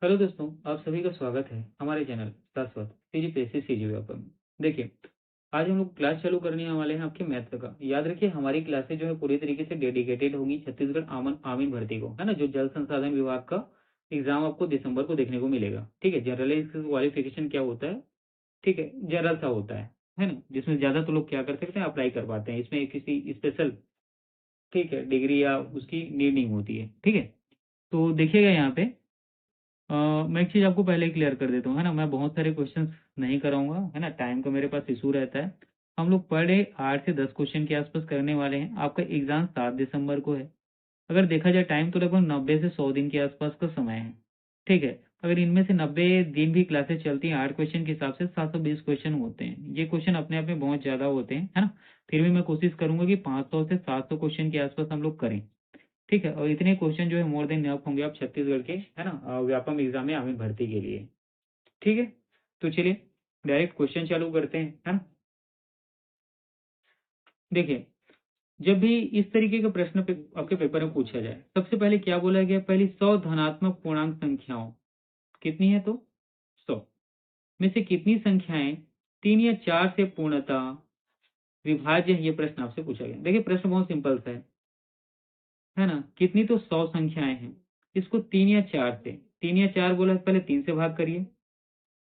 Hello दोस्तों, आप सभी का स्वागत है हमारे चैनल शाश्वत सीजीपीएससी सीजीव्यापम में। देखिए, आज हम लोग क्लास चालू करने वाले हैं आपके मैथ का। याद रखिए, हमारी क्लासेज जो है पूरी तरीके से डेडिकेटेड होंगी छत्तीसगढ़ आमन आमीन भर्ती को, है ना, जो जल संसाधन विभाग का एग्जाम आपको दिसंबर को देखने को मिलेगा। ठीक है, जनरली इसका क्वालिफिकेशन क्या होता है? ठीक है, जनरल सा होता है ना, जिसमें ज्यादा तो लोग क्या कर सकते हैं, अप्लाई कर पाते हैं। इसमें किसी स्पेशल, ठीक है, डिग्री या उसकी नीड नहीं होती है। ठीक है, तो देखिएगा यहाँ पे मैं एक चीज़ आपको पहले ही क्लियर कर देता हूँ, है ना। मैं बहुत सारे क्वेश्चंस नहीं कराऊंगा, है ना, टाइम का मेरे पास इशू रहता है। हम लोग पर डे 8 से 10 क्वेश्चन के आसपास करने वाले हैं। आपका एग्जाम 7 दिसंबर को है। अगर देखा जाए टाइम तो लगभग 90 से 100 दिन के आसपास का समय है। ठीक है, अगर इनमें से 90 दिन भी क्लासेस चलती हैं 8 क्वेश्चन के हिसाब से 720 क्वेश्चन होते हैं। ये क्वेश्चन अपने आप में बहुत ज़्यादा होते हैं, है ना। फिर भी मैं कोशिश करूंगा कि 500 से 700 क्वेश्चन के आसपास हम लोग करें। ठीक है, और इतने क्वेश्चन जो है मोर देन इनफ होंगे आप छत्तीसगढ़ के, है ना, व्यापम एग्जाम में आमिर भर्ती के लिए। ठीक है, तो चलिए डायरेक्ट क्वेश्चन चालू करते हैं, है ना। देखिए, जब भी इस तरीके का प्रश्न आपके पेपर में पूछा जाए, सबसे पहले क्या बोला गया? पहली 100 धनात्मक पूर्णांक संख्याओं कितनी है? तो 100 में से कितनी संख्याएं 3 या 4 से पूर्णतः विभाज्य है? ये प्रश्न आपसे पूछा गया। देखिए, प्रश्न बहुत सिंपल सा है ना। कितनी तो 100 संख्याएं हैं, इसको 3 या 4 से, 3 या 4 बोला है, पहले 3 से भाग करिए।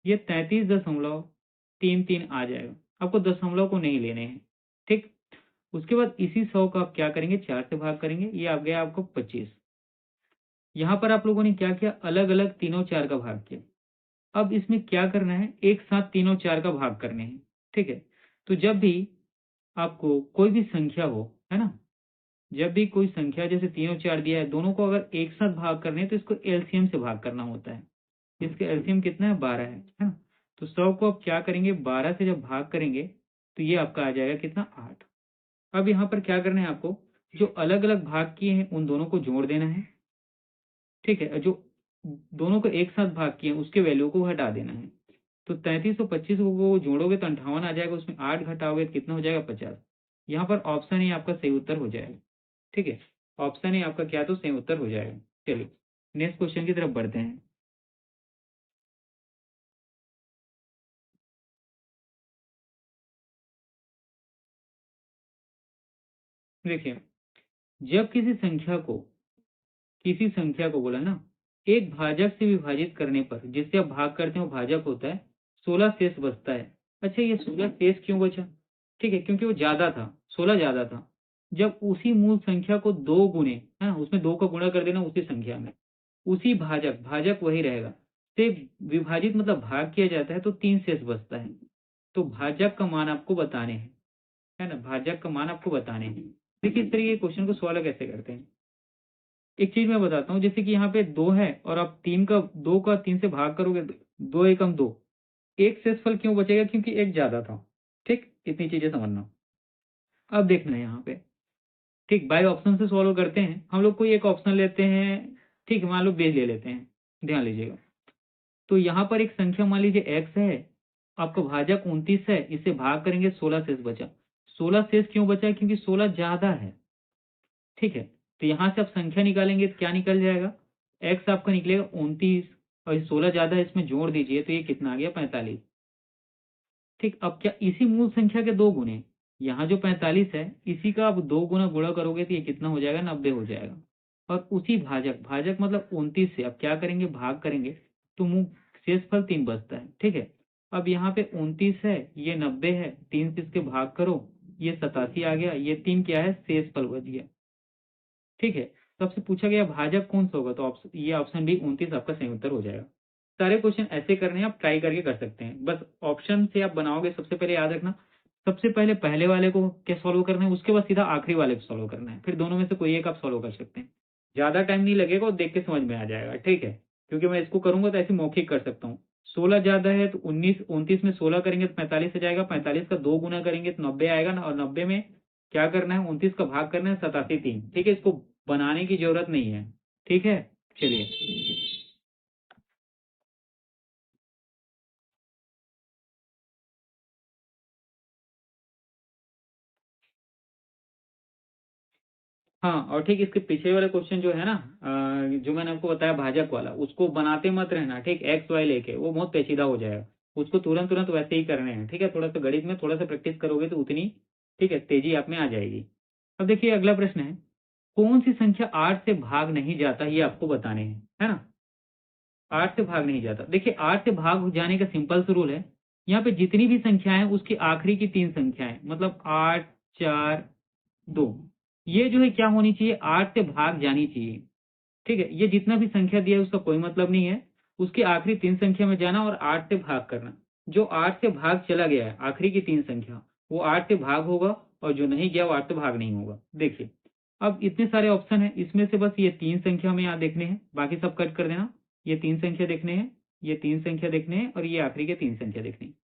ये 33.33 आ जाएगा। आपको दशमलव को नहीं लेने हैं। ठीक, उसके बाद इसी 100 का आप क्या करेंगे? 4 से भाग करेंगे, ये आ गया आपको 25। यहाँ पर आप लोगों ने क्या किया? अलग अलग तीनों चार का भाग किया। अब इसमें क्या करना है? एक साथ तीनों चार का भाग करने हैं। ठीक है, तो जब भी आपको कोई भी संख्या हो, है ना, जब भी कोई संख्या जैसे 3 और 4 दिया है, दोनों को अगर एक साथ भाग करने हैं तो इसको एलसीएम से भाग करना होता है। इसका एलसीएम कितना है? 12 है ना। तो 100 को आप क्या करेंगे? 12 से जब भाग करेंगे तो ये आपका आ जाएगा कितना? 8। अब यहाँ पर क्या करना है आपको? जो अलग अलग भाग किए हैं उन दोनों को जोड़ देना है। ठीक है, जो दोनों को एक साथ भाग किए हैं उसके वैल्यू को हटा देना है। तो 33 और 25 को जोड़ोगे तो 58 आ जाएगा, उसमें 8 घटाओगे तो कितना हो जाएगा? 50। यहाँ पर ऑप्शन ही आपका सही उत्तर हो जाएगा। ठीक है, ऑप्शन ही आपका क्या तो सही उत्तर हो जाएगा। चलिए नेक्स्ट क्वेश्चन की तरफ बढ़ते हैं। देखिए, जब किसी संख्या को बोला ना, एक भाजक से विभाजित करने पर जिससे आप भाग करते हो भाजक होता है, 16 शेष बचता है। अच्छा, ये 16 शेष क्यों बचा? ठीक है, क्योंकि वो ज्यादा था, 16 ज्यादा था। जब उसी मूल संख्या को दो गुणे, है ना, उसमें दो का गुणा कर देना उसी संख्या में, उसी भाजक भाजक वही रहेगा, से विभाजित मतलब भाग किया जाता है तो 3 शेष बचता है। तो भाजक का मान आपको बताने हैं, है ना, भाजक का मान आपको बताने हैं। देखिए, इस तरीके के क्वेश्चन को सॉल्व कैसे करते हैं। एक चीज मैं बताता हूँ, जैसे कि यहाँ पे 2 है और आप 2 का 3 से भाग करोगे, 2 एकम 2, एक शेषफल क्यों बचेगा? क्योंकि एक ज्यादा था। ठीक, इतनी चीजें समझना। अब देखना है यहाँ पे, ठीक, बाय ऑप्शन से सॉल्व करते हैं हम लोग। कोई एक ऑप्शन लेते हैं, ठीक, मान लो बेस ले लेते हैं, ध्यान लीजिएगा। तो यहाँ पर एक संख्या मान लीजिए एक्स है, आपका भाजक 29 है, इसे भाग करेंगे 16 शेष बचा। 16 शेष क्यों बचा? क्योंकि 16 ज्यादा है। ठीक है, तो यहां से आप संख्या निकालेंगे तो क्या निकल जाएगा? एक्स आपका निकलेगा 29, और 16 ज्यादा है, इसमें जोड़ दीजिए तो ये कितना आ गया? 45। ठीक, अब क्या इसी मूल संख्या के दो गुने, यहाँ जो 45 है इसी का आप दो गुना गुणा करोगे तो ये कितना हो जाएगा? 90 हो जाएगा। और उसी भाजक भाजक मतलब 29 से आप क्या करेंगे? भाग करेंगे तो मुंह शेषफल 3 बचता है। ठीक है, अब यहाँ पे 29 है, ये 90 है, 3 से इसके भाग करो, ये 87 आ गया, ये 3 क्या है? शेषफल बच गया। ठीक है, तो आपसे पूछा गया भाजक कौन सा होगा, तो ये ऑप्शन बी 29 आपका सही उत्तर हो जाएगा। सारे क्वेश्चन ऐसे करने हैं, आप ट्राई करके कर सकते हैं। बस ऑप्शन से आप बनाओगे, सबसे पहले याद रखना, सबसे पहले पहले वाले को क्या सॉल्व करना है, उसके बाद सीधा आखिरी वाले को सॉल्व करना है, फिर दोनों में से कोई एक आप सॉल्व कर सकते हैं। ज्यादा टाइम नहीं लगेगा और देख के समझ में आ जाएगा। ठीक है, क्योंकि मैं इसको करूंगा तो ऐसे मौखिक कर सकता हूँ। 16 ज्यादा है तो 29 में 16 करेंगे तो 45 आ जाएगा, 45 का दो गुना करेंगे तो 90 आएगा ना, और 90 में क्या करना है? 29 का भाग करना है 87 3। ठीक है, इसको बनाने की जरूरत नहीं है। ठीक है, चलिए। हाँ, और ठीक इसके पीछे वाला क्वेश्चन जो है ना, जो मैंने आपको बताया भाजक वाला, उसको बनाते मत रहना, ठीक, एक्स वाई लेके, वो बहुत पेचीदा हो जाएगा। उसको तुरंत तुरंत वैसे ही करने हैं, ठीक है। थोड़ा सा गणित में थोड़ा सा प्रैक्टिस करोगे तो उतनी, ठीक है, तेजी आप में आ जाएगी। अब देखिए अगला प्रश्न है, कौन सी संख्या 8 से भाग नहीं जाता, ये आपको बताने हैं, है ना। 8 से भाग नहीं जाता। देखिए 8 से भाग हो जाने का सिंपल सा रूल है, यहाँ पे जितनी भी संख्याएं उसकी आखिरी की 3 संख्याएं, मतलब 8, 4, 2, ये जो है क्या होनी चाहिए, 8 से भाग जानी चाहिए। ठीक है, ये जितना भी संख्या दिया है उसका कोई मतलब नहीं है, उसकी आखिरी 3 संख्या में जाना और 8 से भाग करना। जो 8 से भाग चला गया है आखिरी की 3 संख्या, वो 8 से भाग होगा, और जो नहीं गया वो 8 से भाग नहीं होगा। देखिए अब इतने सारे ऑप्शन है, इसमें से बस ये 3 संख्या हमें यहाँ देखने हैं, बाकी सब कट कर देना। ये 3 संख्या देखने हैं, ये 3 संख्या देखने हैं, और ये आखिरी के 3 संख्या देखने हैं।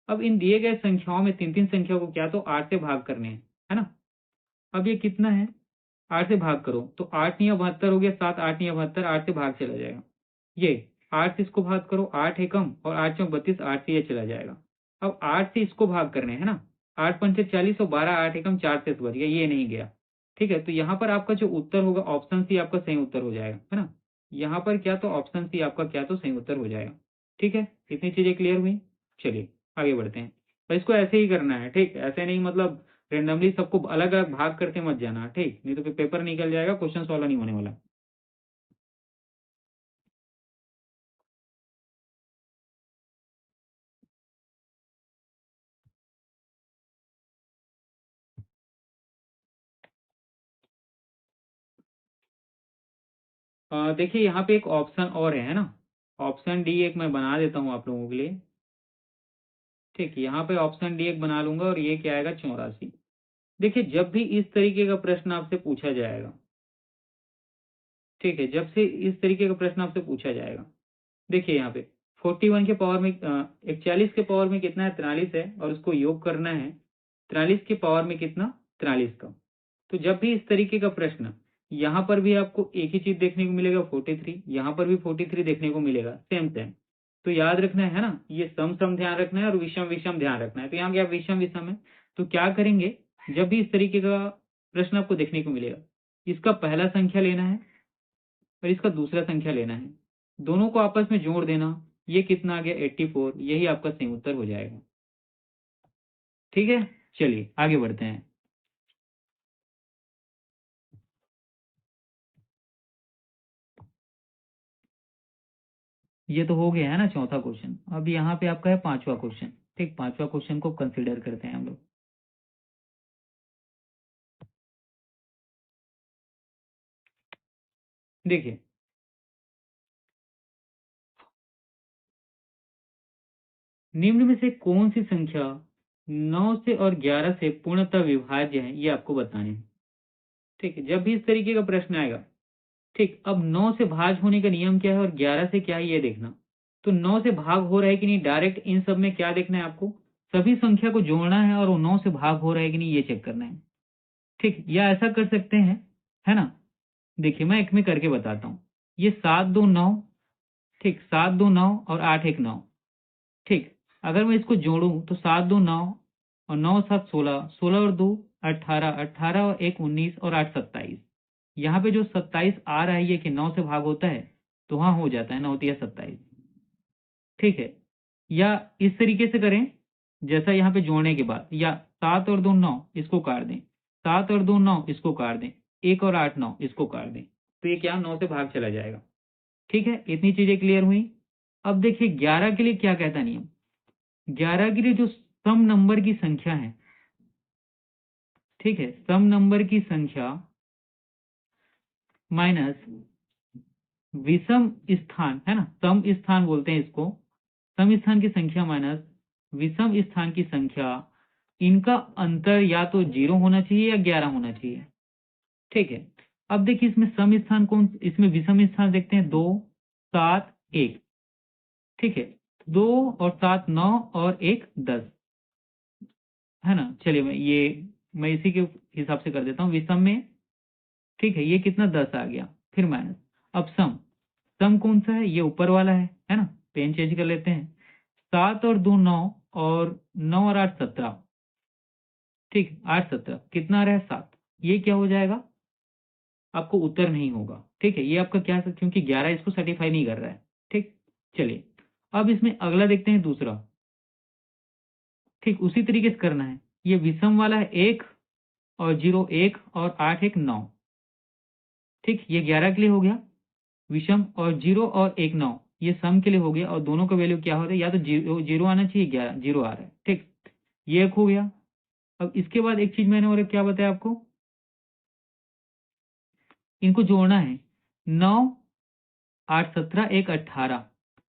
अब इन दिए गए संख्याओं में 3 3 संख्या को क्या तो 8 से भाग करने हैं, है ना। अब ये कितना है, 8 से भाग करो तो 8 या 72 हो गया, 7 8 या 72, 8 से भाग चला जाएगा। ये 8 से इसको भाग करो, 8 है कम, और 8 चौक 32, 8 से ये चला जाएगा। अब 8 से इसको भाग करने है ना, 8 पंचे 40 और 12, 8 एकम 4 से बच गया, ये नहीं गया। ठीक है, तो यहाँ पर आपका जो उत्तर होगा ऑप्शन सी आपका सही उत्तर हो जाएगा, है ना। यहाँ पर क्या तो ऑप्शन सी आपका क्या तो सही उत्तर हो जाएगा। ठीक है, इतनी चीजें क्लियर हुई। चलिए आगे बढ़ते हैं। और इसको ऐसे ही करना है, ठीक, ऐसे नहीं मतलब रेंडमली सबको अलग अलग भाग करके मत जाना, ठीक, नहीं तो फिर पेपर निकल जाएगा, क्वेश्चन सॉल्व नहीं होने वाला। देखिए यहाँ पे एक ऑप्शन और है ना, ऑप्शन डी एक मैं बना देता हूँ आप लोगों के लिए। ठीक, यहाँ पे ऑप्शन डी एक बना लूंगा, और ये क्या आएगा 84। देखिए जब भी इस तरीके का प्रश्न आपसे पूछा जाएगा, ठीक है, जब से इस तरीके का प्रश्न आपसे पूछा जाएगा, देखिए यहाँ पे 41 के पावर में 41 के पावर में कितना है, 43 है, और उसको योग करना है 43 के पावर में कितना, 43 का। तो जब भी इस तरीके का प्रश्न, यहाँ पर भी आपको एक ही चीज देखने को मिलेगा 43, यहाँ पर भी 43 देखने को मिलेगा, सेम सेम। तो याद रखना है ना, ये सम सम ध्यान रखना है और विषम विषम ध्यान रखना है। तो यहाँ क्या विषम विषम है, तो क्या करेंगे, जब भी इस तरीके का प्रश्न आपको देखने को मिलेगा, इसका पहला संख्या लेना है और इसका दूसरा संख्या लेना है, दोनों को आपस में जोड़ देना, ये कितना आ गया 84, यही आपका सही उत्तर हो जाएगा। ठीक है, चलिए आगे बढ़ते हैं। ये तो हो गया है ना चौथा क्वेश्चन। अब यहाँ पे आपका है पांचवा क्वेश्चन। ठीक, पांचवा क्वेश्चन को कंसीडर करते हैं हम लोग। देखिए निम्न में से कौन सी संख्या 9 से और 11 से पूर्णतः विभाज्य है, ये आपको बताने हैं। ठीक है, जब भी इस तरीके का प्रश्न आएगा, ठीक, अब 9 से भाग होने का नियम क्या है और 11 से क्या है ये देखना। तो 9 से भाग हो रहा है कि नहीं, डायरेक्ट इन सब में क्या देखना है आपको, सभी संख्या को जोड़ना है और वो 9 से भाग हो रहा है कि नहीं ये चेक करना है। ठीक, या ऐसा कर सकते हैं, है ना। देखिए मैं एक में करके बताता हूँ। ये 7 2 9, ठीक, 7 2 9 और 8 1 9। ठीक, अगर मैं इसको जोड़ूं तो 7 2 9 और 9 7 16, 16 और 2 18, 18 और 1 19 और 8 27। यहाँ पे जो 27 आ रहा है ये कि 9 से भाग होता है, तो वहां हो जाता है 9 या 27। ठीक है, या इस तरीके से करें, जैसा यहाँ पे जोड़ने के बाद, या 7 और 2 9 इसको काट दें, 7 और 2 9 इसको काट दें, 1 और 8 9 इसको काट दें, तो ये क्या 9 से भाग चला जाएगा। ठीक है, इतनी चीजें क्लियर हुई। अब देखिए 11 के लिए क्या कहता है नियम, 11 के लिए जो सम नंबर की संख्या है, ठीक है, सम नंबर की संख्या माइनस विषम स्थान, है ना, सम स्थान बोलते हैं इसको, सम स्थान की संख्या माइनस विषम स्थान की संख्या, इनका अंतर या तो 0 होना चाहिए या 11 होना चाहिए। ठीक है, अब देखिए इसमें सम स्थान कौन, इसमें विषम स्थान देखते हैं 2 7 1। ठीक है, 2 और 7 9 और 1 10, है ना। चलिए मैं इसी के हिसाब से कर देता हूँ विषम में। ठीक है, ये कितना 10 आ गया, फिर माइनस। अब सम, सम कौन सा है, ये ऊपर वाला है ना, पेन चेंज कर लेते हैं। 7 और 2 9, और 9 और 8 17। ठीक, 8 17 कितना आ रहा है 7, ये क्या हो जाएगा आपको उत्तर नहीं होगा। ठीक है, ये आपका क्या, क्योंकि 11 इसको सर्टिफाई नहीं कर रहा है। ठीक, चलिए अब इसमें अगला देखते हैं दूसरा। ठीक उसी तरीके से करना है। ये विषम वाला है 1 और 0 1 और 8 1 9। ठीक, ये 11 के लिए हो गया विषम, और 0 और 1 9 ये सम के लिए हो गया, और दोनों का वैल्यू क्या होता है, या तो 0 आना चाहिए, 11 0 आ रहा है। ठीक, ये एक हो गया। अब इसके बाद एक चीज मैंने और क्या बताया आपको, इनको जोड़ना है। 9 8 17 1 18,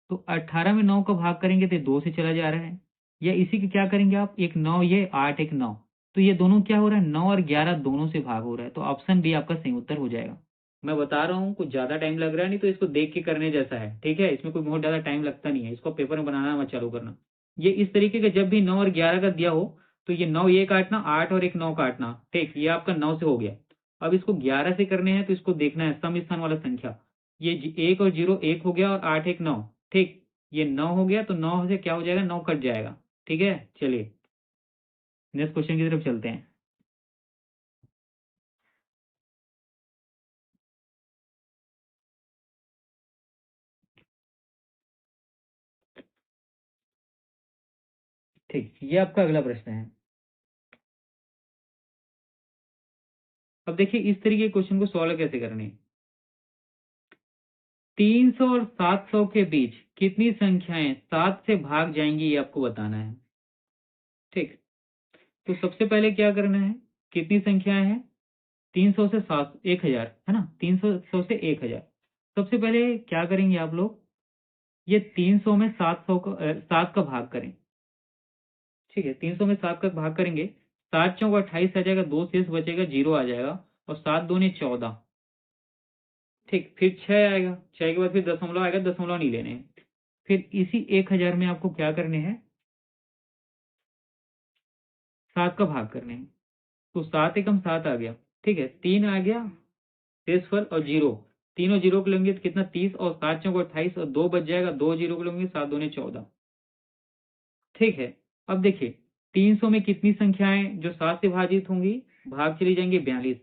तो 18 में 9 का भाग करेंगे तो 2 से चला जा रहा है, या इसी के क्या करेंगे आप, एक 9 ये 8 1 9, तो ये दोनों क्या हो रहा है, 9 और 11 दोनों से भाग हो रहा है, तो ऑप्शन बी आपका सही उत्तर हो जाएगा। मैं बता रहा हूँ कुछ ज्यादा टाइम लग रहा है, नहीं तो इसको देख के करने जैसा है। ठीक है, इसमें कोई बहुत ज्यादा टाइम लगता नहीं है, इसको पेपर में बनाना मत चालू करना। ये इस तरीके का, जब भी 9 और 11 का दिया हो तो ये 9 ये काटना, 8 और 1 9 काटना। ठीक, ये आपका 9 से हो गया। अब इसको 11 से करने हैं तो इसको देखना है सम स्थान वाला संख्या। ये 1 और 0 1 हो गया, और 8 1 9। ठीक, ये 9 हो गया, तो 9 से क्या हो जाएगा, 9 कट जाएगा। ठीक है, चलिए नेक्स्ट क्वेश्चन की तरफ चलते हैं। ठीक, ये आपका अगला प्रश्न है। अब देखिए इस तरीके के क्वेश्चन को सॉल्व कैसे करने हैं। 300 और 700 के बीच कितनी संख्याएं 7 से भाग जाएंगी, ये आपको बताना है। ठीक, तो सबसे पहले क्या करना है, कितनी संख्याएं हैं, 300 से 7 1000 है ना, 300 से 1000। सबसे पहले क्या करेंगे आप लोग, ये 300 में 700 का 7 का भाग करें। ठीक है, 300 में 7 का भाग करेंगे, 7 चौक 28 आ जाएगा, 2 शेष बचेगा, 0 आ जाएगा, और 7 दूनी 14। ठीक, फिर 6 आएगा, 6 के बाद फिर दशमलव आएगा, दशमलव नहीं लेने हैं। फिर इसी 1000 में आपको क्या करने हैं, 7 का भाग करने हैं। तो 7 एकम 7 आ गया। ठीक है, 3 आ गया शेषफल, और 0, तीनों 0 को लेंगे तो कितना 30, और 7 चौक 28, और 2 बच जाएगा, 2 0 को लेंगे, 7 दूनी 14। ठीक है, अब देखिए 300 में कितनी संख्याएं जो 7 से भाजित होंगी, भाग चली जाएंगी 42।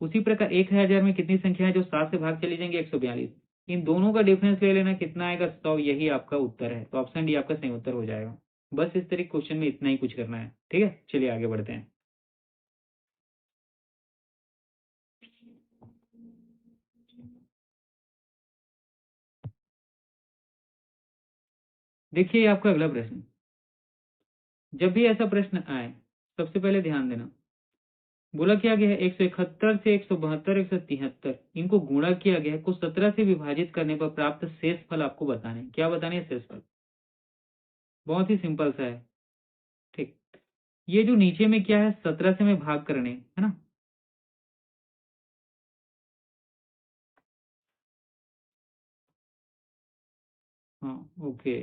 उसी प्रकार 1000 में कितनी संख्याएं जो 7 से भाग चली जाएंगी, 142। इन दोनों का डिफरेंस ले लेना, कितना आएगा 100, यही आपका उत्तर है। तो ऑप्शन डी आपका सही उत्तर हो जाएगा। बस इस तरीके क्वेश्चन में इतना ही कुछ करना है। ठीक है, चलिए आगे बढ़ते हैं। देखिए आपका अगला प्रश्न, जब भी ऐसा प्रश्न आए सबसे पहले ध्यान देना, बोला क्या गया है 171 से 172 173 इनको गुणा किया गया है, को 17 से विभाजित करने पर प्राप्त शेष फल आपको बताने हैं। क्या बताने हैं, शेष फल। बहुत ही सिंपल सा है। ठीक, ये जो नीचे में क्या है, 17 से में भाग करने है ना। हाँ, ओके,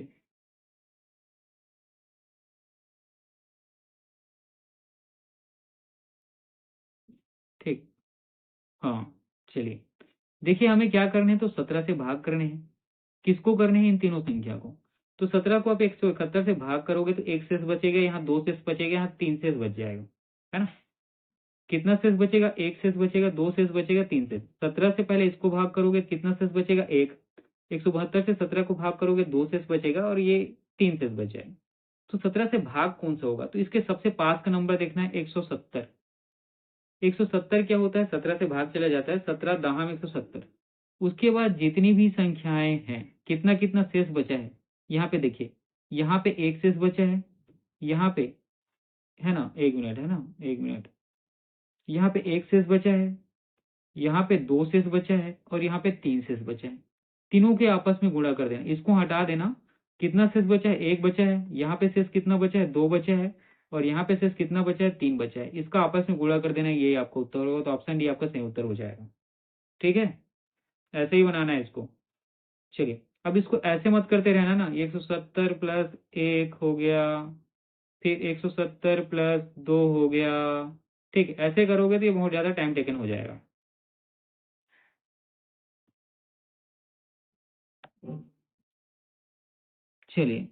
ठीक, हाँ, चलिए देखिए हमें क्या करने हैं, तो 17 से भाग करने हैं। किसको करने हैं, इन तीनों संख्या को। तो 17 को आप 171 से भाग करोगे तो एक शेष बचेगा, यहाँ 2 शेष बचेगा, यहाँ 3 शेष बच जाएगा, है ना। कितना शेष बचेगा, एक शेष बचेगा, 2 शेष बचेगा, 3 शेष। 17 से पहले इसको भाग करोगे, कितना शेष बचेगा, एक। 172 से 17 को भाग करोगे, 2 शेष बचेगा, और ये 3 शेष बच जाएगा। तो 17 से भाग कौन सा होगा, तो इसके सबसे पास का नंबर देखना है, 170। 170 क्या होता है, 17 से भाग चला जाता है, 17 दहाम 170। उसके बाद जितनी भी संख्याएं हैं, कितना कितना शेष बचा है, यहाँ पे देखिए, यहाँ पे एक शेष बचा है, यहाँ पे, है ना, एक मिनट, है ना, एक मिनट, यहाँ पे एक शेष बचा है, यहाँ पे 2 शेष बचा है, और यहाँ पे 3 शेष बचा है। तीनों के आपस में गुणा कर देना, इसको हटा देना। कितना शेष बचा है, एक बचा है, यहाँ पे शेष कितना बचा है, 2 बचा है, और यहाँ पे शेष कितना बचा है, 3 बचा है। इसका आपस में गुणा कर देना, यही आपका उत्तर होगा। तो ऑप्शन डी आपका सही उत्तर हो जाएगा। ठीक है, ऐसे ही बनाना है इसको। चलिए अब इसको ऐसे मत करते रहना ना, 170 प्लस 1 हो गया, फिर 170 प्लस 2 हो गया। ठीक, ऐसे करोगे तो ये बहुत ज्यादा टाइम टेकन हो जाएगा। चलिए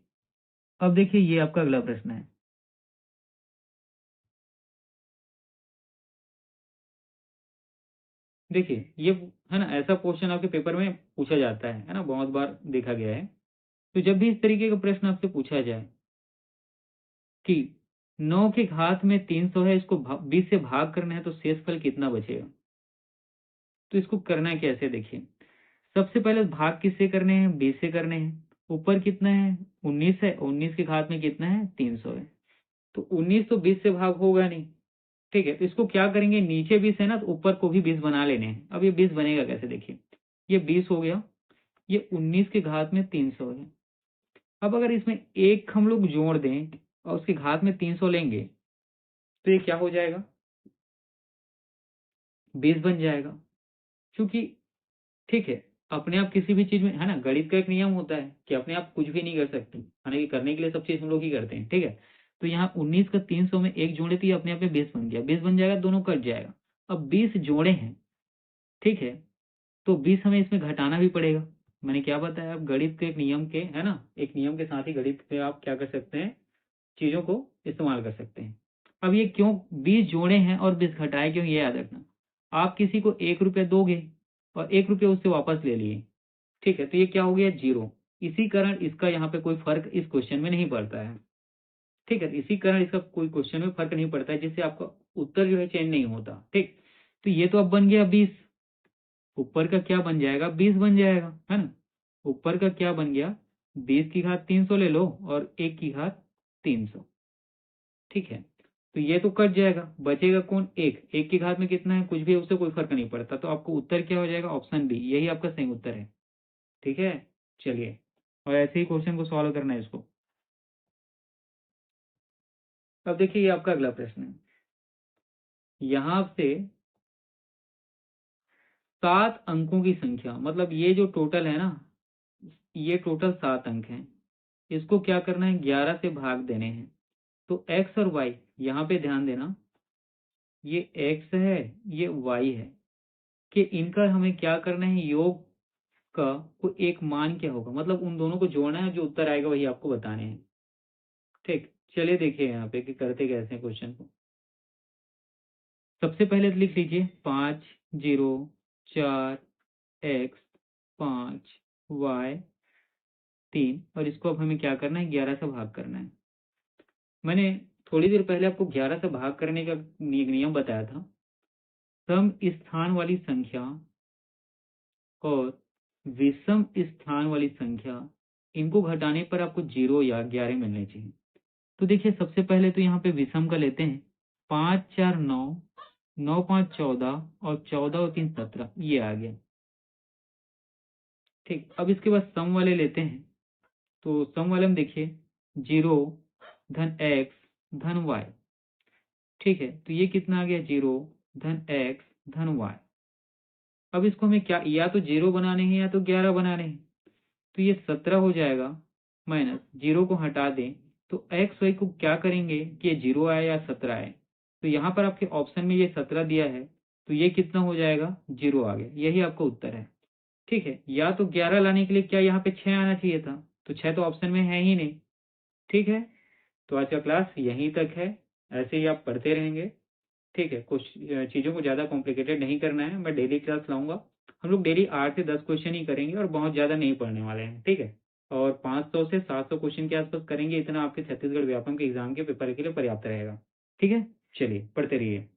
अब देखिए ये आपका अगला प्रश्न है। देखिए ये है ना, ऐसा क्वेश्चन आपके पेपर में पूछा जाता है ना, बहुत बार देखा गया है। तो जब भी इस तरीके का प्रश्न आपसे पूछा जाए कि 9 के घात में 300 है, इसको 20 से भाग करना है तो शेषफल कितना बचेगा। तो इसको करना कैसे, देखिए सबसे पहले भाग किससे करने हैं, 20 से करने हैं। ऊपर कितना है, 19 है, 19 के घात में कितना है, 300 है। तो 19 तो 20 से भाग होगा नहीं, ठीक है। तो इसको क्या करेंगे, नीचे 20 है ना, तो ऊपर को भी 20 बना लेने हैं। अब ये 20 बनेगा कैसे, देखिए ये 20 हो गया, ये 19 के घात में 300 है। अब अगर इसमें एक हम लोग जोड़ दें और उसके घात में 300 लेंगे तो ये क्या हो जाएगा, 20 बन जाएगा। क्योंकि ठीक है, अपने आप किसी भी चीज में है ना, गणित का एक नियम होता है कि अपने आप कुछ भी नहीं कर सकते, हालांकि करने के लिए सब चीज हम लोग ही करते हैं, ठीक है। तो यहाँ 19 का 300 में एक जोड़े तो ये अपने आप में 20 बन गया, 20 बन जाएगा, दोनों कट जाएगा। अब 20 जोड़े हैं, ठीक है, तो 20 हमें इसमें घटाना भी पड़ेगा। मैंने क्या बताया, आप गणित के एक नियम के है ना, एक नियम के साथ ही गणित पे आप क्या कर सकते हैं, चीजों को इस्तेमाल कर सकते हैं। अब ये क्यों 20 जोड़े हैं और 20 घटाए क्यों, ये याद रखना। आप किसी को 1 रुपया दोगे और 1 रुपया उससे वापस ले लिए, ठीक है, तो ये क्या हो गया, जीरो। इसी कारण इसका यहाँ पे कोई फर्क इस क्वेश्चन में नहीं पड़ता है, ठीक है। इसी कारण इसका कोई क्वेश्चन में फर्क नहीं पड़ता है, जिससे आपका उत्तर जो है चेंज नहीं होता, ठीक। तो ये तो अब बन गया 20, ऊपर का क्या बन जाएगा, 20 बन जाएगा, है ना। ऊपर का क्या बन गया, 20 की घात 300 ले लो और 1 की घात 300, ठीक है। तो ये तो कट जाएगा, बचेगा कौन, एक, एक की घात में कितना है, कुछ भी, उससे कोई फर्क नहीं पड़ता। तो आपको उत्तर क्या हो जाएगा, ऑप्शन बी, यही आपका सही उत्तर है, ठीक है। चलिए, और ऐसे ही क्वेश्चन को सॉल्व करना है इसको। अब देखिए ये आपका अगला प्रश्न है, यहां से 7 अंकों की संख्या, मतलब ये जो टोटल है ना, ये टोटल 7 अंक हैं, इसको क्या करना है, 11 से भाग देने हैं। तो x और y, यहाँ पे ध्यान देना, ये x है, ये y है, कि इनका हमें क्या करना है, योग का कोई एक मान क्या होगा, मतलब उन दोनों को जोड़ना है, जो उत्तर आएगा वही आपको बताने हैं, ठीक। चलिए देखिए यहाँ पे कि करते कैसे हैं क्वेश्चन को। सबसे पहले तो लिख लीजिए 5 0 4 x 5 y 3, और इसको अब हमें क्या करना है, 11 से भाग करना है। मैंने थोड़ी देर पहले आपको 11 से भाग करने का नियम बताया था। सम स्थान वाली संख्या और विषम स्थान वाली संख्या, इनको घटाने पर आपको 0 या 11 मिलने चाहिए। तो देखिए सबसे पहले तो यहाँ पे विषम का लेते हैं, 5 4 9, 9 5 14 और 14 और 3 17, ये आ गया, ठीक। अब इसके बाद सम वाले लेते हैं, तो सम वाले में देखिए 0 धन x धन y, ठीक है। तो ये कितना आ गया, 0 धन x धन y। अब इसको हमें क्या, या तो 0 बनाने हैं या तो 11 बनाने हैं। तो ये 17 हो जाएगा, माइनस 0 को हटा दें तो एक्स वाई को क्या करेंगे कि ये 0 आए या 17 आए। तो यहाँ पर आपके ऑप्शन में ये 17 दिया है, तो ये कितना हो जाएगा, 0 आ गया, यही आपका उत्तर है, ठीक है। या तो 11 लाने के लिए क्या यहाँ पे 6 आना चाहिए था, तो 6 तो ऑप्शन में है ही नहीं, ठीक है। तो आज का क्लास यहीं तक है, ऐसे ही आप पढ़ते रहेंगे, ठीक है। कुछ चीज़ों को ज़्यादा कॉम्प्लिकेटेड नहीं करना है, मैं डेली क्लास लाऊंगा। हम लोग डेली 8 से 10 क्वेश्चन ही करेंगे और बहुत ज़्यादा नहीं पढ़ने वाले हैं, ठीक है। और 500 से 700 क्वेश्चन के आसपास करेंगे, इतना आपके छत्तीसगढ़ व्यापम के एग्जाम के पेपर के लिए पर्याप्त रहेगा, ठीक है। चलिए पढ़ते रहिए।